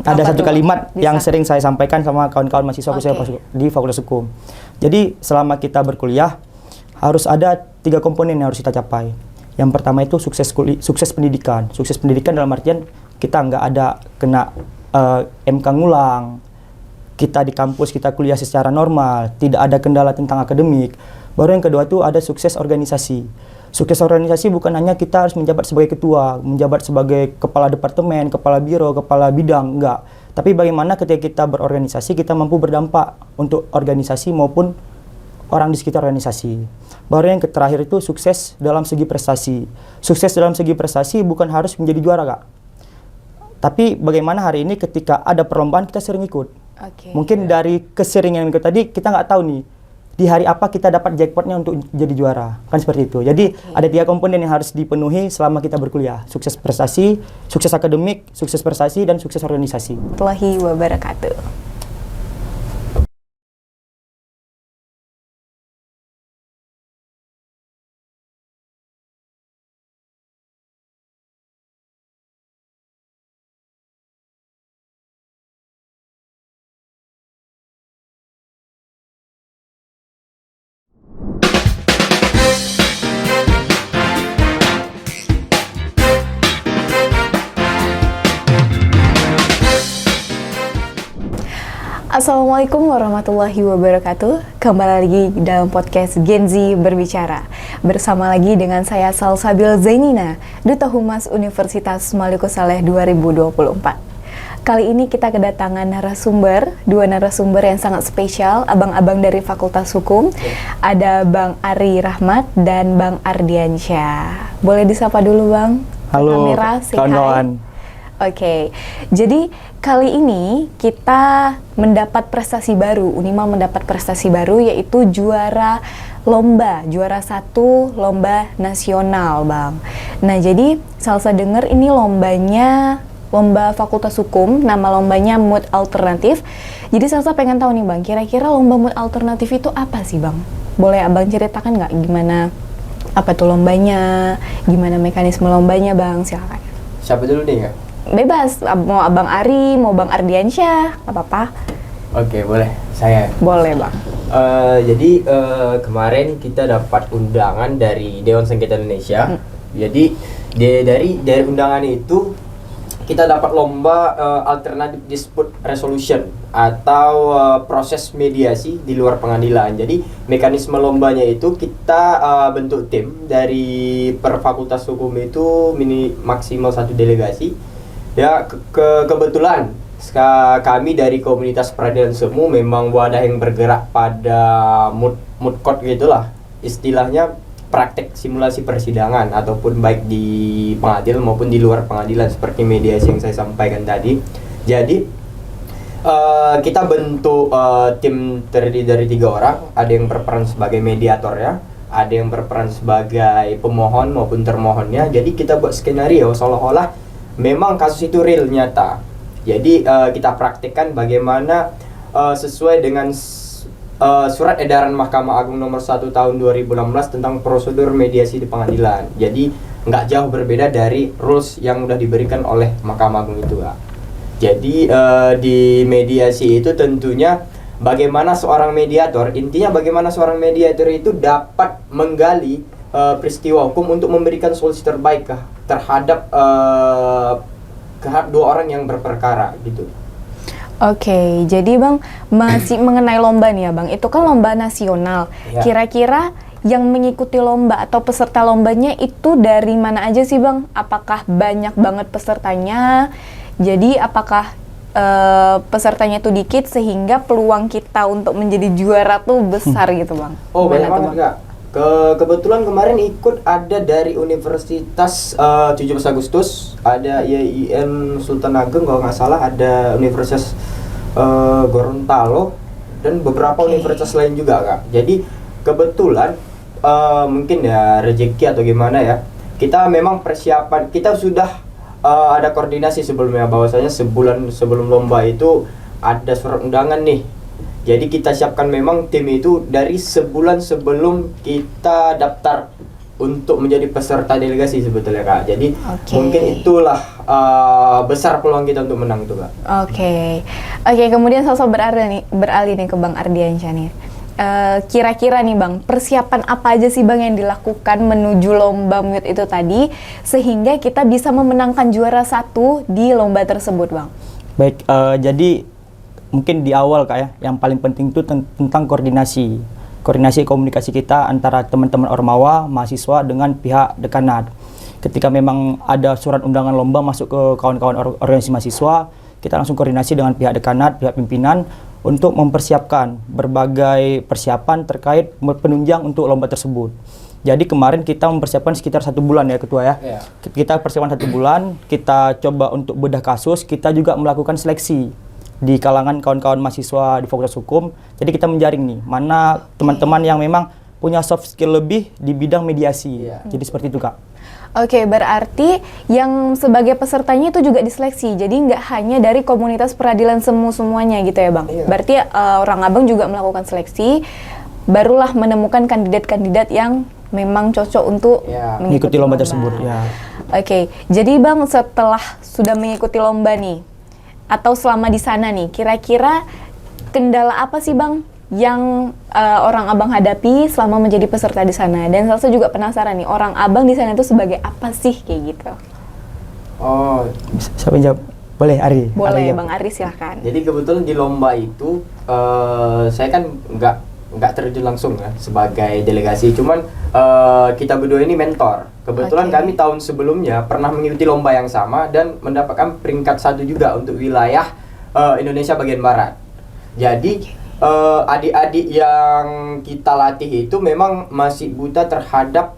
Ada Apa satu tuh, kalimat Bang? yang Bisa. sering saya sampaikan sama kawan-kawan mahasiswa di Fakultas Hukum. Jadi selama kita berkuliah harus ada 3 komponen yang harus kita capai. Yang pertama itu sukses pendidikan. Sukses pendidikan dalam artian kita nggak ada kena MK ngulang, kita di kampus kita kuliah secara normal, tidak ada kendala tentang akademik. Baru yang kedua itu ada sukses organisasi. Sukses organisasi bukan hanya kita harus menjabat sebagai ketua, menjabat sebagai kepala departemen, kepala biro, kepala bidang, enggak. Tapi bagaimana ketika kita berorganisasi, kita mampu berdampak untuk organisasi maupun orang di sekitar organisasi. Baru yang terakhir itu sukses dalam segi prestasi. Sukses dalam segi prestasi bukan harus menjadi juara, Kak. Tapi bagaimana hari ini ketika ada perlombaan kita sering ikut. Mungkin dari keseringan ikut tadi kita nggak tahu nih di hari apa kita dapat jackpotnya untuk jadi juara, kan seperti itu. Jadi ada 3 komponen yang harus dipenuhi selama kita berkuliah: sukses prestasi, sukses akademik, sukses prestasi, dan sukses organisasi. Warahmatullahi wabarakatuh. Assalamualaikum warahmatullahi wabarakatuh. Kembali lagi dalam podcast Gen Z Berbicara. Bersama lagi dengan saya Salsabil Zainina, Duta Humas Universitas Maluku Saleh 2024. Kali ini kita kedatangan dua narasumber yang sangat spesial, abang-abang dari Fakultas Hukum. Ada Bang Ari Rahmat dan Bang Ardiansyah. Boleh disapa dulu, Bang? Halo, Kamera, kawan-kawan. Oke, jadi kali ini kita mendapat prestasi baru, Unima mendapat prestasi baru yaitu juara 1 lomba nasional, Bang. Nah, jadi Salsa dengar ini lomba Fakultas Hukum, nama lombanya Mood Alternatif. Jadi Salsa pengen tahu nih, Bang, kira-kira lomba Mood Alternatif itu apa sih, Bang? Boleh Abang ceritakan nggak gimana, apa tuh lombanya, gimana mekanisme lombanya, Bang? Silakan. Siapa dulu nih, Kak? Bebas, mau Abang Ari, mau Bang Ardiansyah, apa-apa. Oke, boleh. Saya. Boleh, Bang. Jadi kemarin kita dapat undangan dari Dewan Sengketa Indonesia. Jadi dari undangan itu kita dapat lomba alternative dispute resolution atau proses mediasi di luar pengadilan. Jadi mekanisme lombanya itu kita bentuk tim dari per fakultas hukum itu maksimal 1 delegasi. Ya, kebetulan kami dari komunitas peradilan semu memang wadah yang bergerak pada mood court gitulah. Istilahnya praktek simulasi persidangan ataupun baik di pengadilan maupun di luar pengadilan seperti mediasi yang saya sampaikan tadi. Jadi kita bentuk tim terdiri dari 3 orang. Ada yang berperan sebagai mediator ya, ada yang berperan sebagai pemohon maupun termohonnya. Jadi kita buat skenario seolah-olah memang kasus itu real, nyata. Jadi kita praktikkan bagaimana sesuai dengan surat edaran Mahkamah Agung nomor 1 tahun 2016 tentang prosedur mediasi di pengadilan. Jadi nggak jauh berbeda dari rules yang udah diberikan oleh Mahkamah Agung itu, Kak. Jadi di mediasi itu tentunya bagaimana seorang mediator, intinya bagaimana seorang mediator itu dapat menggali peristiwa hukum untuk memberikan solusi terbaik terhadap dua orang yang berperkara gitu. Oke, jadi Bang masih mengenai lomba nih ya, Bang. Itu kan lomba nasional. Ya. Kira-kira yang mengikuti lomba atau peserta lombanya itu dari mana aja sih, Bang? Apakah banyak banget pesertanya? Jadi apakah pesertanya itu dikit sehingga peluang kita untuk menjadi juara tuh besar gitu, Bang? Oh, Gimana banyak tuh, banget, Bang? Kak. Kebetulan kemarin ikut ada dari Universitas 17 Agustus, ada IAIN Sultan Ageng kalau nggak salah, ada Universitas Gorontalo dan beberapa universitas lain juga, Kak. Jadi kebetulan mungkin ya rezeki atau gimana ya, kita memang persiapan, kita sudah ada koordinasi sebelumnya bahwasanya sebulan sebelum lomba itu ada surat undangan nih. Jadi kita siapkan memang tim itu dari sebulan sebelum kita daftar untuk menjadi peserta delegasi sebetulnya Kak. Jadi Oke. mungkin itulah besar peluang kita untuk menang tuh Kak. Oke, kemudian Salsa beralih nih ke Bang Ardiansyah nih. Kira-kira nih Bang, persiapan apa aja sih Bang yang dilakukan menuju lomba MUIT itu tadi sehingga kita bisa memenangkan juara 1 di lomba tersebut Bang? Baik, jadi mungkin di awal Kak ya, yang paling penting itu tentang koordinasi komunikasi kita antara teman-teman Ormawa, mahasiswa dengan pihak dekanat. Ketika memang ada surat undangan lomba masuk ke kawan-kawan organisasi mahasiswa, kita langsung koordinasi dengan pihak dekanat, pihak pimpinan untuk mempersiapkan berbagai persiapan terkait penunjang untuk lomba tersebut. Jadi kemarin kita mempersiapkan sekitar 1 bulan ya Ketua ya. Iya. Kita persiapan 1 bulan, kita coba untuk bedah kasus, kita juga melakukan seleksi di kalangan kawan-kawan mahasiswa di Fakultas Hukum. Jadi kita menjaring nih, mana teman-teman yang memang punya soft skill lebih di bidang mediasi. Iya. Jadi seperti itu Kak. Oke, berarti yang sebagai pesertanya itu juga diseleksi. Jadi nggak hanya dari komunitas peradilan semuanya gitu ya Bang. Iya. Berarti orang Abang juga melakukan seleksi, barulah menemukan kandidat-kandidat yang memang cocok untuk Iya. Mengikuti lomba tersebut ya. Oke, jadi Bang setelah sudah mengikuti lomba nih, atau selama di sana nih, kira-kira kendala apa sih Bang yang orang Abang hadapi selama menjadi peserta di sana? Dan Salsa juga penasaran nih, orang Abang di sana itu sebagai apa sih kayak gitu? Oh, Siapa yang jawab? Boleh Ari? Boleh Ari, ya. Bang Ari silahkan. jadi kebetulan di lomba itu saya kan nggak terjun langsung ya sebagai delegasi, cuman kita berdua ini mentor. Kebetulan Oke. kami tahun sebelumnya pernah mengikuti lomba yang sama dan mendapatkan peringkat 1 juga untuk wilayah Indonesia bagian barat. Jadi adik-adik yang kita latih itu memang masih buta terhadap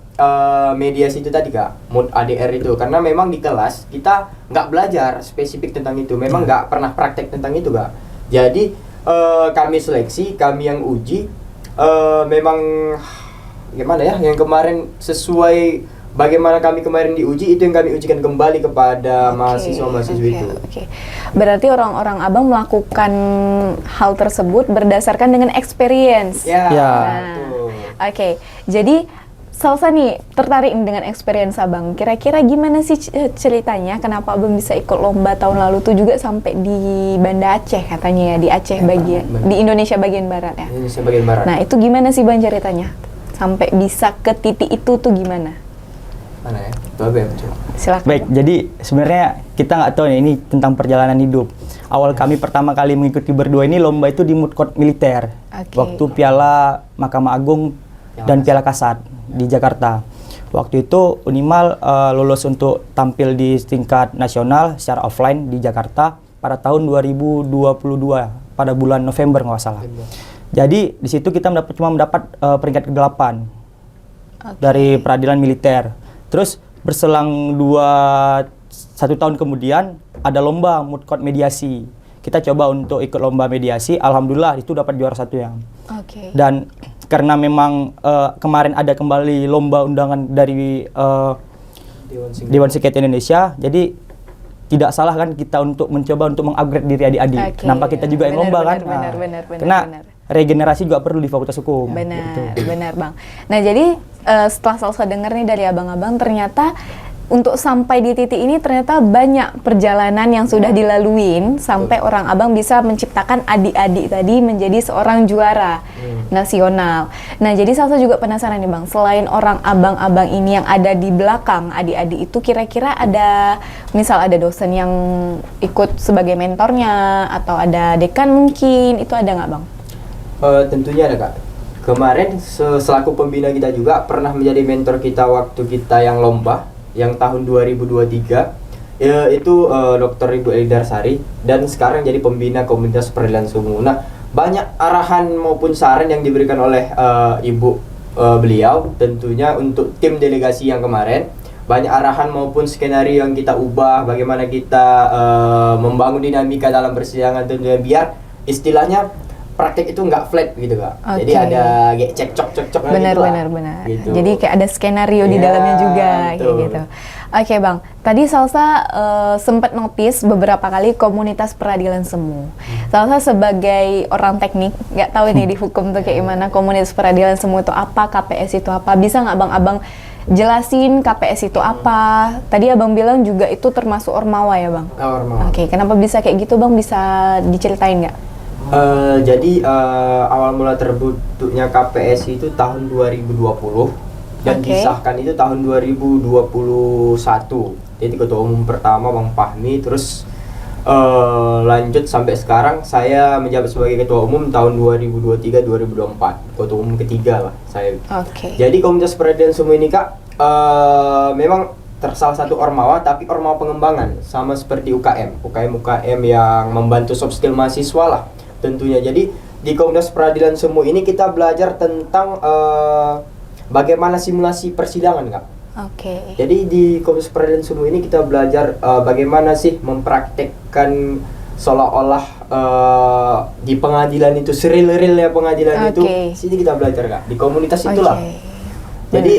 mediasi itu tadi Kak, mood ADR itu, karena memang di kelas kita nggak belajar spesifik tentang itu, memang nggak pernah praktek tentang itu Kak. Jadi kami seleksi, kami yang uji, memang gimana ya, yang kemarin sesuai bagaimana kami kemarin diuji, itu yang kami ujikan kembali kepada mahasiswa-mahasiswi itu. Oke. Berarti orang-orang Abang melakukan hal tersebut berdasarkan dengan experience. Ya, Ya. betul. Oke, jadi Salsa nih tertarik dengan experience Abang. Kira-kira gimana sih ceritanya kenapa Abang bisa ikut lomba tahun lalu tuh juga sampai di Banda Aceh katanya ya, di Aceh bagian, benar. di Indonesia bagian barat ya. Indonesia bagian barat. Nah, itu gimana sih Bang ceritanya? Sampai bisa ke titik itu tuh gimana? Mana ya? Coba ya, coba. Silakan. Baik, Bang. jadi sebenarnya kita nggak tahu nih, ini tentang perjalanan hidup. Awal kami pertama kali mengikuti berdua ini lomba itu di Moot Court Militer. Oke. Waktu Piala Mahkamah Agung dan Piala Kasat di Jakarta. Waktu itu Unimal lulus untuk tampil di tingkat nasional secara offline di Jakarta pada tahun 2022 pada bulan November nggak salah. Jadi di situ kita cuma mendapat peringkat ke-8 dari peradilan militer. Terus berselang 1 tahun kemudian ada lomba Moot Court mediasi. Kita coba untuk ikut lomba mediasi, alhamdulillah itu dapat juara 1 yang. Oke. Dan karena memang kemarin ada kembali lomba undangan dari Dewan Sengketa Indonesia, jadi tidak salah kan kita untuk mencoba untuk mengupgrade diri adik-adik. Oke. Kenapa kita juga yang lomba kan? Benar. Karena Benar. regenerasi juga perlu di Fakultas Hukum. Benar, benar Bang. Nah jadi setelah Salsa dengar nih dari abang-abang, ternyata untuk sampai di titik ini ternyata banyak perjalanan yang sudah dilaluin sampai orang Abang bisa menciptakan adik-adik tadi menjadi seorang juara nasional. Nah jadi Salsa juga penasaran nih Bang, selain orang abang-abang ini yang ada di belakang adik-adik itu, kira-kira ada misal ada dosen yang ikut sebagai mentornya atau ada dekan mungkin, itu ada nggak Bang? Tentunya ada Kak. Kemarin selaku pembina kita juga pernah menjadi mentor kita waktu kita yang lomba yang tahun 2023 itu Dr. Ibu Elidarsari, dan sekarang jadi pembina komunitas peradilan sumum. Nah, banyak arahan maupun saran yang diberikan oleh ibu beliau tentunya untuk tim delegasi yang kemarin. Banyak arahan maupun skenario yang kita ubah, bagaimana kita membangun dinamika dalam persidangan tentunya biar istilahnya praktek itu nggak flat gitu Kak. Oke. Jadi ada kayak cekcok Benar. Gitu. Jadi kayak ada skenario di Ya, dalamnya juga kayak betul. gitu. Oke Bang, tadi Salsa sempat notice beberapa kali komunitas peradilan semu. Salsa sebagai orang teknik, nggak tahu nih di hukum tuh kayak gimana komunitas peradilan semu itu apa, KPS itu apa. Bisa nggak Bang Abang jelasin KPS itu apa. Tadi Abang bilang juga itu termasuk Ormawa ya Bang? Ormawa. Oke, kenapa bisa kayak gitu Bang? Bisa diceritain nggak? Jadi awal mula terbentuknya KPS itu tahun 2020 dan Oke. disahkan itu tahun 2021. Jadi ketua umum pertama Bang Fahmi, terus lanjut sampai sekarang saya menjabat sebagai ketua umum tahun 2023-2024, ketua umum ketiga lah saya. Oke. Jadi komunitas peradilan semua ini Kak, memang salah satu Ormawa, tapi Ormawa pengembangan, sama seperti UKM yang membantu soft skill mahasiswa lah tentunya. Jadi di komunitas peradilan semua ini kita belajar tentang bagaimana simulasi persidangan Kak. Oke. Jadi di komunitas peradilan semua ini kita belajar bagaimana sih mempraktekkan seolah-olah di pengadilan itu seril-rilnya pengadilan itu. Oke. Sini kita belajar Kak, di komunitas itulah. Oke. Jadi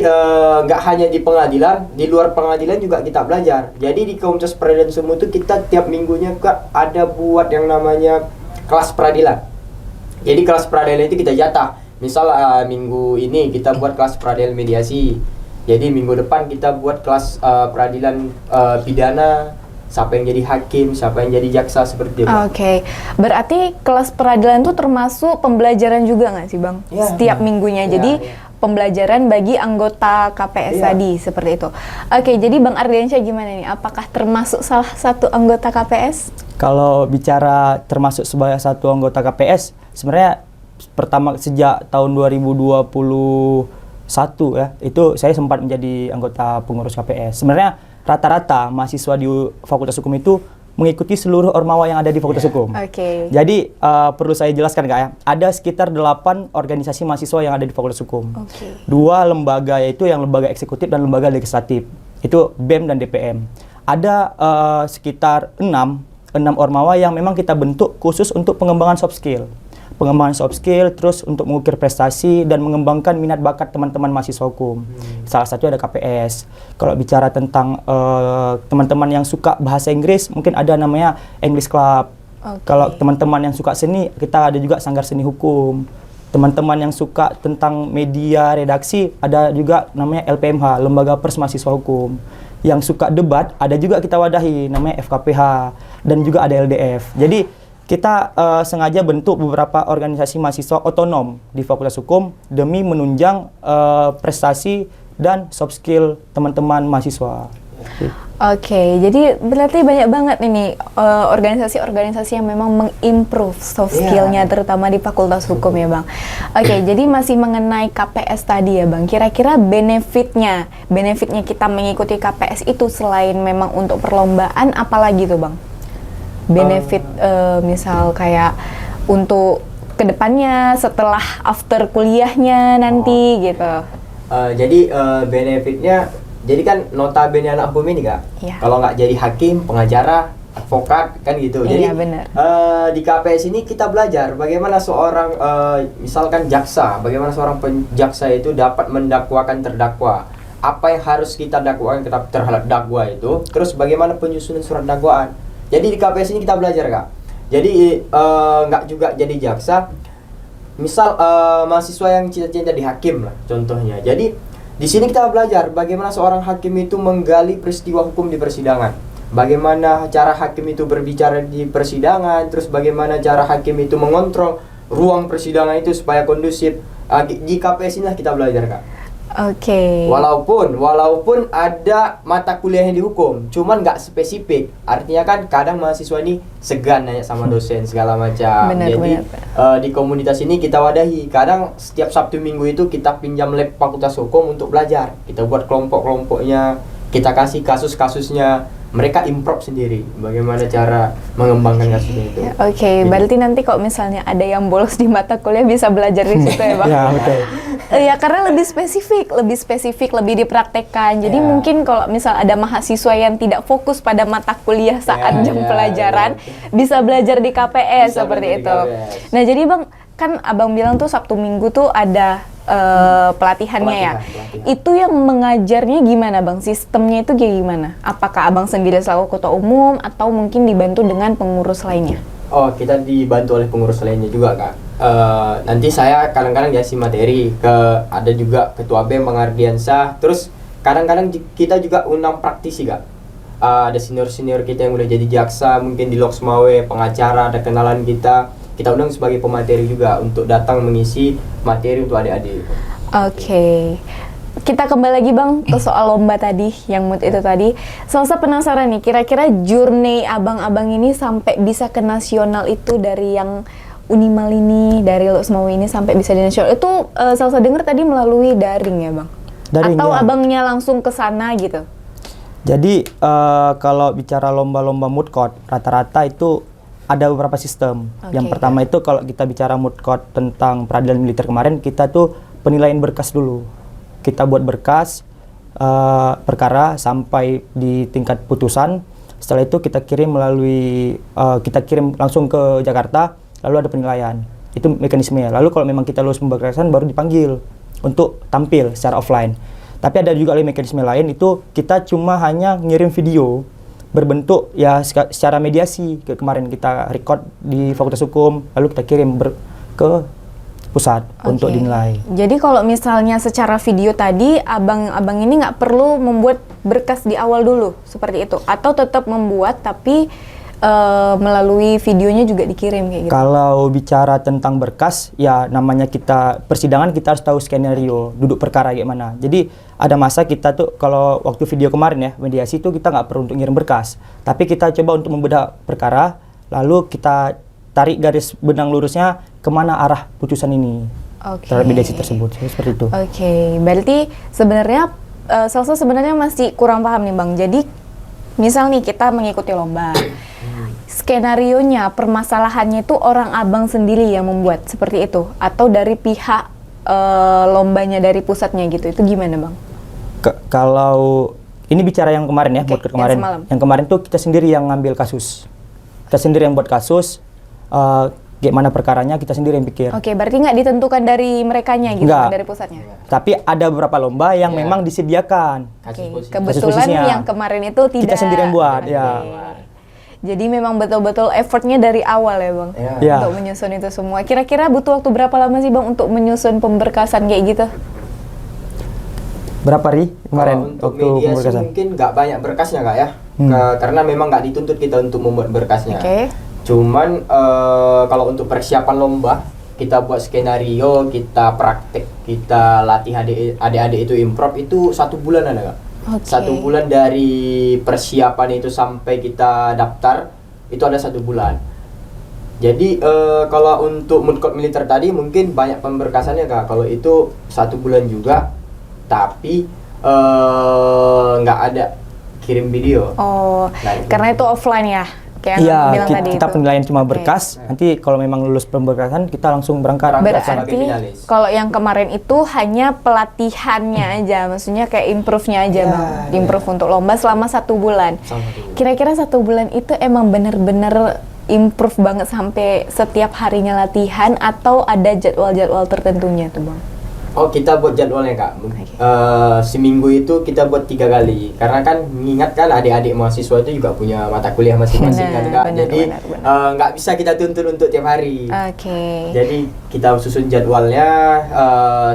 nggak hanya di pengadilan, di luar pengadilan juga kita belajar. Jadi di komunitas peradilan semua itu kita tiap minggunya Kak ada buat yang namanya kelas peradilan. Jadi kelas peradilan itu kita jatah. Misal minggu ini kita buat kelas peradilan mediasi. Jadi minggu depan kita buat kelas peradilan pidana, siapa yang jadi hakim, siapa yang jadi jaksa, seperti itu. Oke, berarti kelas peradilan itu termasuk pembelajaran juga nggak sih Bang? Iya. Setiap minggunya, Iya, jadi iya. pembelajaran bagi anggota KPS Iya. tadi, seperti itu. Oke, jadi Bang Ardiansyah gimana nih? Apakah termasuk salah satu anggota KPS? Kalau bicara termasuk sebagai satu anggota KPS, sebenarnya pertama sejak tahun 2021 ya, itu saya sempat menjadi anggota pengurus KPS. Sebenarnya rata-rata mahasiswa di Fakultas Hukum itu mengikuti seluruh Ormawa yang ada di Fakultas Hukum. Oke. Jadi perlu saya jelaskan Kak ya, ada sekitar 8 organisasi mahasiswa yang ada di Fakultas Hukum. Oke. 2 lembaga, yaitu yang lembaga eksekutif dan lembaga legislatif. Itu BEM dan DPM. Ada sekitar 6 Ormawa yang memang kita bentuk khusus untuk pengembangan soft skill. Pengembangan soft skill, terus untuk mengukir prestasi dan mengembangkan minat bakat teman-teman mahasiswa hukum. Salah satu ada KPS. Kalau bicara tentang teman-teman yang suka bahasa Inggris, mungkin ada namanya English Club. Oke. Kalau teman-teman yang suka seni, kita ada juga Sanggar Seni Hukum. Teman-teman yang suka tentang media redaksi, ada juga namanya LPMH, Lembaga Pers Mahasiswa Hukum. Yang suka debat, ada juga kita wadahi, namanya FKPH. Dan juga ada LDF. Jadi kita sengaja bentuk beberapa organisasi mahasiswa otonom di Fakultas Hukum demi menunjang prestasi dan soft skill teman-teman mahasiswa. Oke, jadi berarti banyak banget ini organisasi-organisasi yang memang mengimprove soft Iya. skillnya, terutama di Fakultas Hukum ya Bang. Oke, jadi masih mengenai KPS tadi ya Bang. Kira-kira benefitnya kita mengikuti KPS itu selain memang untuk perlombaan, apalagi tuh Bang? Benefit misal kayak untuk kedepannya setelah after kuliahnya nanti gitu. Jadi benefitnya, jadi kan notabene anak hukum ini Kak, Iya. kalau nggak jadi hakim, pengacara, advokat kan gitu. Iya, Jadi benar. di KPS ini kita belajar bagaimana seorang misalkan jaksa, bagaimana seorang jaksa itu dapat mendakwakan terdakwa. Apa yang harus kita dakwakan terhadap dakwa itu, terus bagaimana penyusunan surat dakwaan. Jadi di KPS ini kita belajar Kak. Jadi nggak juga jadi jaksa. Misal mahasiswa yang cita-cita jadi hakim lah contohnya. Jadi di sini kita belajar bagaimana seorang hakim itu menggali peristiwa hukum di persidangan. Bagaimana cara hakim itu berbicara di persidangan, terus bagaimana cara hakim itu mengontrol ruang persidangan itu supaya kondusif. Di KPS inilah kita belajar Kak. Oke. Walaupun ada mata kuliahnya di hukum, cuman nggak spesifik. Artinya kan kadang mahasiswa ini segan nanya sama dosen segala macam. Benar, Jadi di komunitas ini kita wadahi. Kadang setiap Sabtu Minggu itu kita pinjam lab Fakultas Hukum untuk belajar. Kita buat kelompok-kelompoknya, kita kasih kasus-kasusnya. Mereka improv sendiri bagaimana cara mengembangkan kasusnya itu. Oke, berarti nanti kalau misalnya ada yang bolos di mata kuliah bisa belajar di situ ya Bang? Ya, betul. Ya karena lebih spesifik, lebih dipraktekkan. Jadi Ya. mungkin kalau misal ada mahasiswa yang tidak fokus pada mata kuliah saat Ya, jam ya, pelajaran, ya. bisa belajar di KPS Bisa seperti belajar di itu. KPS. Nah jadi Bang, kan Abang bilang tuh Sabtu Minggu tuh ada pelatihannya ya. Pelatihan. Itu yang mengajarnya gimana Bang? Sistemnya itu kayak gimana? Apakah Abang sendiri selaku ketua umum atau mungkin dibantu dengan pengurus lainnya? Oh, kita dibantu oleh pengurus lainnya juga Kak. Nanti saya kadang-kadang ngasih materi ke, ada juga ketua BEM Bang Ardiansyah. Terus kadang-kadang kita juga undang praktisi Kak. Ada senior-senior kita yang udah jadi jaksa, mungkin di Loksmawe, pengacara, ada kenalan kita undang sebagai pemateri juga untuk datang mengisi materi untuk adik-adik. Oke. Kita kembali lagi Bang ke soal lomba tadi, yang mood itu tadi. Salsa penasaran nih, kira-kira journey abang-abang ini sampai bisa ke nasional itu dari yang Unimal ini, dari Loksmawe ini sampai bisa di nasional itu Salsa dengar tadi melalui daring ya Bang? Daring, atau ya. abangnya langsung ke sana gitu? Jadi kalau bicara lomba-lomba moot court, rata-rata itu ada beberapa sistem. Oke. Yang pertama itu kalau kita bicara moot court tentang peradilan militer kemarin, kita tuh penilaian berkas dulu. Kita buat berkas perkara sampai di tingkat putusan. Setelah itu kita kirim kita kirim langsung ke Jakarta, lalu ada penilaian. Itu mekanismenya. Lalu kalau memang kita lulus pemberkasan baru dipanggil untuk tampil secara offline. Tapi ada juga mekanisme lain, itu kita cuma hanya ngirim video berbentuk ya secara mediasi. Kemarin kita record di Fakultas Hukum, lalu kita kirim ke pusat untuk dinilai. Jadi kalau misalnya secara video tadi, abang-abang ini nggak perlu membuat berkas di awal dulu, seperti itu? Atau tetap membuat tapi melalui videonya juga dikirim kayak gitu? Kalau bicara tentang berkas, ya namanya kita persidangan, kita harus tahu skenario duduk perkara gimana. Jadi ada masa kita tuh kalau waktu video kemarin ya mediasi itu kita nggak perlu untuk ngirim berkas, tapi kita coba untuk membedah perkara, lalu kita tarik garis benang lurusnya kemana arah putusan ini terhadap mediasi tersebut. Seperti itu. Oke, berarti sebenarnya Salsa sebenarnya masih kurang paham nih Bang. Jadi misal nih kita mengikuti lomba. Skenarionya, permasalahannya itu orang abang sendiri yang membuat seperti itu, atau dari pihak lombanya dari pusatnya gitu, itu gimana Bang? Kalau ini bicara yang kemarin ya, buat kemarin. Yang kemarin tuh kita sendiri yang ngambil kasus, kita sendiri yang buat kasus, gimana perkaranya kita sendiri yang pikir. Oke, berarti nggak ditentukan dari merekanya gitu, Nggak. dari pusatnya? Tapi ada beberapa lomba yang memang disediakan. Oke, Kasus kebetulan posisinya. yang kemarin itu tidak. Kita sendiri yang buat, Oke. ya. Jadi memang betul-betul effortnya dari awal ya Bang, Ya. untuk menyusun itu semua. Kira-kira butuh waktu berapa lama sih Bang untuk menyusun pemberkasan kayak gitu? Berapa Ri kemarin Untuk waktu mediasi pemberkasan? mungkin nggak banyak berkasnya Kak ya, karena memang nggak dituntut kita untuk membuat berkasnya. Oke. Cuman kalau untuk persiapan lomba, kita buat skenario, kita praktek, kita latih adik-adik itu improv itu 1 bulan ada Kak. Oke. 1 bulan dari persiapan itu sampai kita daftar itu ada 1 bulan. Jadi kalau untuk moot court militer tadi mungkin banyak pemberkasannya Kak. Kalau itu 1 bulan juga, tapi nggak ada kirim video. Oh, Nah, itu. karena itu offline ya? Kayak yang Iya, bilang tadi kita itu. penilaian cuma Oke. berkas. Nanti kalau memang lulus pemberkasan kita langsung berangkat. Sebagai Berarti finalis. kalau yang kemarin itu hanya pelatihannya aja, maksudnya kayak improve-nya aja Ya, Bang, ya. improve untuk lomba selama 1 bulan. Selama 1 bulan. Kira-kira 1 bulan itu emang bener-bener improve banget sampai setiap harinya latihan, atau ada jadwal-jadwal tertentunya tuh Bang? Oh, kita buat jadwalnya Kak. Seminggu itu kita buat 3 kali. Karena kan mengingat kan adik-adik mahasiswa itu juga punya mata kuliah masing-masing kan Kak. Jadi nggak bisa kita tuntut untuk tiap hari. Oke. Jadi kita susun jadwalnya,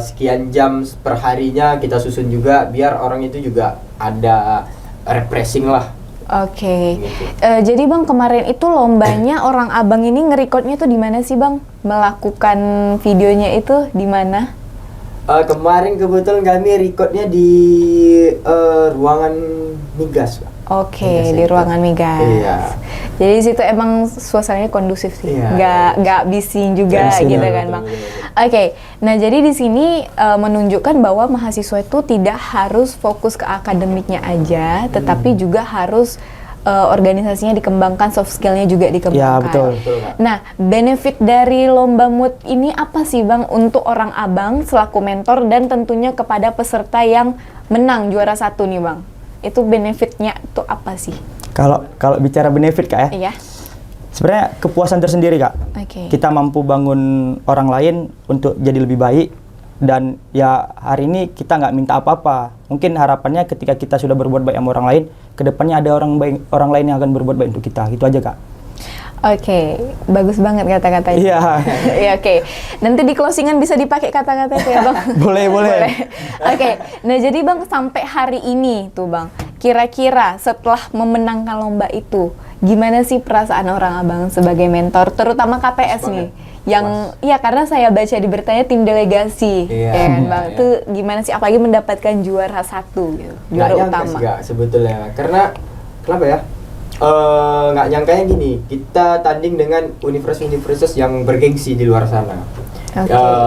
sekian jam per harinya kita susun juga biar orang itu juga ada refreshing lah. Oke. Gitu. Jadi Bang, kemarin itu lombanya orang abang ini ngerekodnya tuh di mana sih Bang? Melakukan videonya itu di mana? Kemarin kebetulan kami recordnya di ruangan migas Pak. Oke, Migas di itu. ruangan migas. Iya. Jadi di situ emang suasananya kondusif sih, Iya. nggak bising juga Bising, gitu ya, kan betul, Bang. betul. Oke, nah jadi di sini menunjukkan bahwa mahasiswa itu tidak harus fokus ke akademiknya aja, tetapi juga harus organisasinya dikembangkan, soft skillnya juga dikembangkan. Ya, betul. Betul, Kak. Nah, benefit dari lomba mood ini apa sih Bang untuk orang abang selaku mentor dan tentunya kepada peserta yang menang juara 1 nih Bang? Itu benefitnya itu apa sih? Kalau bicara benefit Kak ya, Iya. sebenarnya kepuasan tersendiri Kak. Oke. Kita mampu bangun orang lain untuk jadi lebih baik, dan ya hari ini kita nggak minta apa-apa. Mungkin harapannya ketika kita sudah berbuat baik sama orang lain, kedepannya ada orang lain yang akan berbuat baik untuk kita. Gitu aja Kak. Oke, bagus banget kata-katanya. Iya. Iya, oke. Nanti di closingan bisa dipakai kata-kata itu ya, Bang? Boleh. Oke, nah jadi Bang, sampai hari ini tuh Bang, kira-kira setelah memenangkan lomba itu, gimana sih perasaan orang Abang sebagai mentor, terutama KPS nih? Yang, ya karena saya baca di beritanya tim delegasi, ya kan Bang? Itu gimana sih, apalagi mendapatkan juara 1 gitu, juara utama? Nggak sebetulnya, karena kenapa ya? Nggak nyangkanya gini, kita tanding dengan universitas-universitas yang bergengsi di luar sana.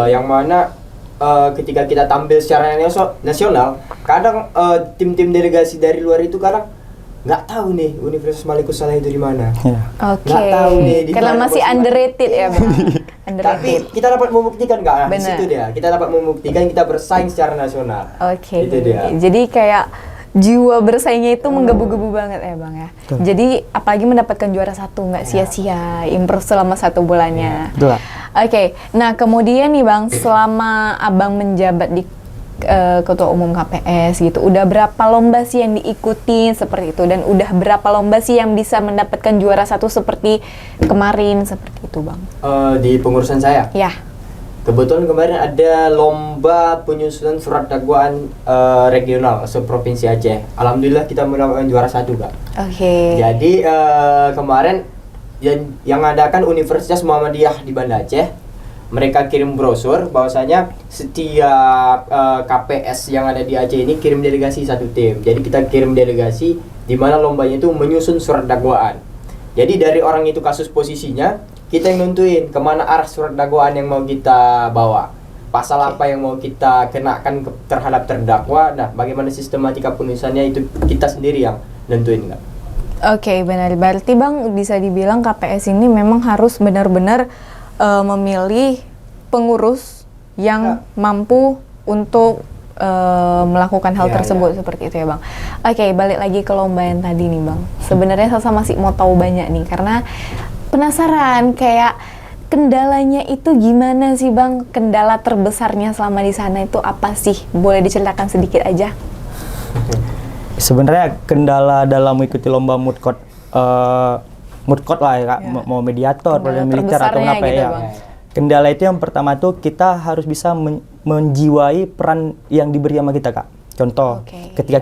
Yang mana ketika kita tampil secara nasional, kadang tim-tim delegasi dari luar itu kadang nggak tahu nih Universitas Malikus Saleh itu di mana. Oke. Nggak tahu nih di Karena mana masih posisi. underrated ya Bang. Tapi Underrated. kita dapat membuktikan nggak? Nah, di Bener. situ dia. Kita dapat membuktikan kita bersaing secara nasional. Oke. Itu dia. Jadi kayak jiwa bersaingnya itu menggebu-gebu banget ya Bang ya. Betul. Jadi apalagi mendapatkan juara 1, nggak sia-sia, improve selama 1 bulannya. Betul. Oke, nah kemudian nih Bang, selama Abang menjabat di Ketua Umum KPS gitu, udah berapa lomba sih yang diikuti seperti itu, dan udah berapa lomba sih yang bisa mendapatkan juara 1 seperti kemarin seperti itu Bang? Di pengurusan saya. Ya. Kebetulan kemarin ada lomba penyusunan surat dakwaan regional seprovinsi Aceh. Alhamdulillah kita mendapatkan juara 1, Kak. Oke. Jadi kemarin yang ngadakan Universitas Muhammadiyah di Banda Aceh, mereka kirim brosur bahwasanya setiap KPS yang ada di Aceh ini kirim delegasi 1 tim. Jadi kita kirim delegasi di mana lombanya itu menyusun surat dakwaan. Jadi dari orang itu kasus posisinya, kita yang nentuin kemana arah surat dakwaan yang mau kita bawa, pasal apa yang mau kita kenakan terhadap terdakwa. Nah, bagaimana sistematika penulisannya itu kita sendiri yang nentuin, Kak. Oke, benar. Berarti Bang bisa dibilang KPS ini memang harus benar-benar memilih pengurus yang mampu untuk melakukan hal tersebut seperti itu ya Bang. Oke, balik lagi ke lomba yang tadi nih Bang. Sebenarnya saya masih mau tahu banyak nih karena penasaran kayak kendalanya itu gimana sih Bang? Kendala terbesarnya selama di sana itu apa sih? Boleh diceritakan sedikit aja? Sebenarnya kendala dalam mengikuti lomba mood court lah ya Kak, mau mediator, Kendala militer atau terbesarnya apa gitu, ya. Bang. Kendala itu yang pertama tuh kita harus bisa menjiwai peran yang diberi sama kita Kak. Contoh, ketika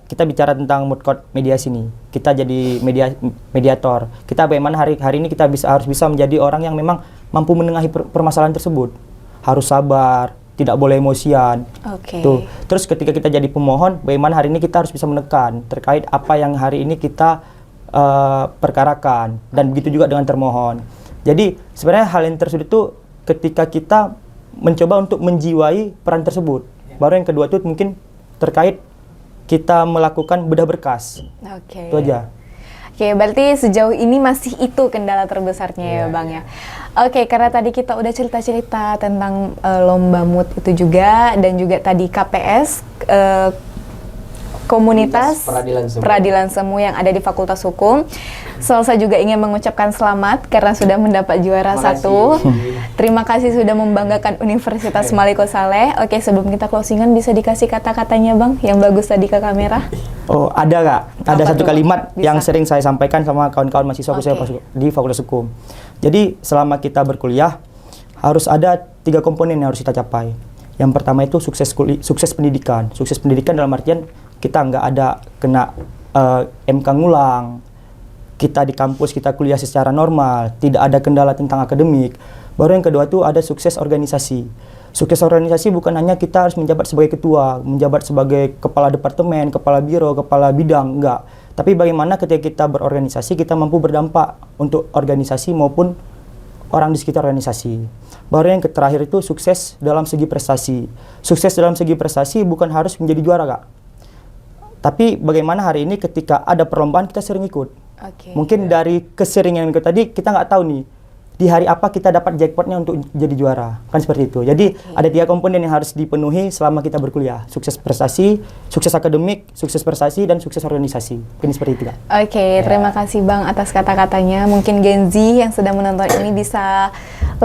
kita bicara tentang mood court mediasi nih, kita jadi mediator. Kita bagaimana hari ini kita harus bisa menjadi orang yang memang mampu menengahi permasalahan tersebut. Harus sabar, tidak boleh emosian. Tuh. Terus ketika kita jadi pemohon, bagaimana hari ini kita harus bisa menekan terkait apa yang hari ini kita perkarakan, dan begitu juga dengan termohon. Jadi sebenarnya hal yang tersebut itu ketika kita mencoba untuk menjiwai peran tersebut. Baru yang kedua itu mungkin terkait kita melakukan bedah berkas. Itu aja. Oke, berarti sejauh ini masih itu kendala terbesarnya ya Bang ya. Oke, karena tadi kita udah cerita-cerita tentang lomba mood itu juga, dan juga tadi KPS, komunitas peradilan semu yang ada di Fakultas Hukum. Saya juga ingin mengucapkan selamat karena sudah mendapat juara 1. Terima kasih sudah membanggakan Universitas Malikus Saleh. Oke, sebelum kita closingan bisa dikasih kata-katanya Bang yang bagus tadi ke kamera? Oh, ada Kak. Ada Apa satu tuh? kalimat Bisa. yang sering saya sampaikan sama kawan-kawan mahasiswa saya di Fakultas Hukum. Jadi selama kita berkuliah harus ada 3 komponen yang harus kita capai. Yang pertama itu sukses pendidikan. Sukses pendidikan dalam artian kita nggak ada kena MK ngulang, kita di kampus kita kuliah secara normal, tidak ada kendala tentang akademik. Baru yang kedua itu ada sukses organisasi. Sukses organisasi bukan hanya kita harus menjabat sebagai ketua, menjabat sebagai kepala departemen, kepala biro, kepala bidang, enggak. Tapi bagaimana ketika kita berorganisasi, kita mampu berdampak untuk organisasi maupun orang di sekitar organisasi. Baru yang terakhir itu sukses dalam segi prestasi. Sukses dalam segi prestasi bukan harus menjadi juara Kak. Tapi bagaimana hari ini ketika ada perlombaan kita sering ikut. Mungkin dari keseringan ikut tadi kita nggak tahu nih di hari apa kita dapat jackpotnya untuk jadi juara, kan seperti itu. Jadi ada 3 komponen yang harus dipenuhi selama kita berkuliah: sukses prestasi, sukses akademik, sukses prestasi, dan sukses organisasi. Mungkin seperti itu Kak. Oke, terima kasih Bang atas kata-katanya. Mungkin Gen Z yang sedang menonton ini bisa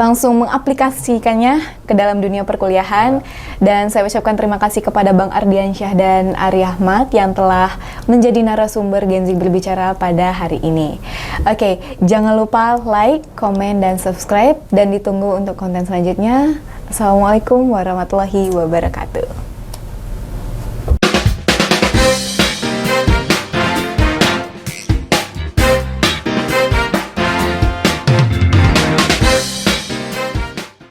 langsung mengaplikasikannya ke dalam dunia perkuliahan. Dan saya ucapkan terima kasih kepada Bang Ardiansyah dan Ari Ahmad yang telah menjadi narasumber Gen Z Berbicara pada hari ini. Oke, jangan lupa like, komen, dan subscribe, dan ditunggu untuk konten selanjutnya. Assalamualaikum warahmatullahi wabarakatuh.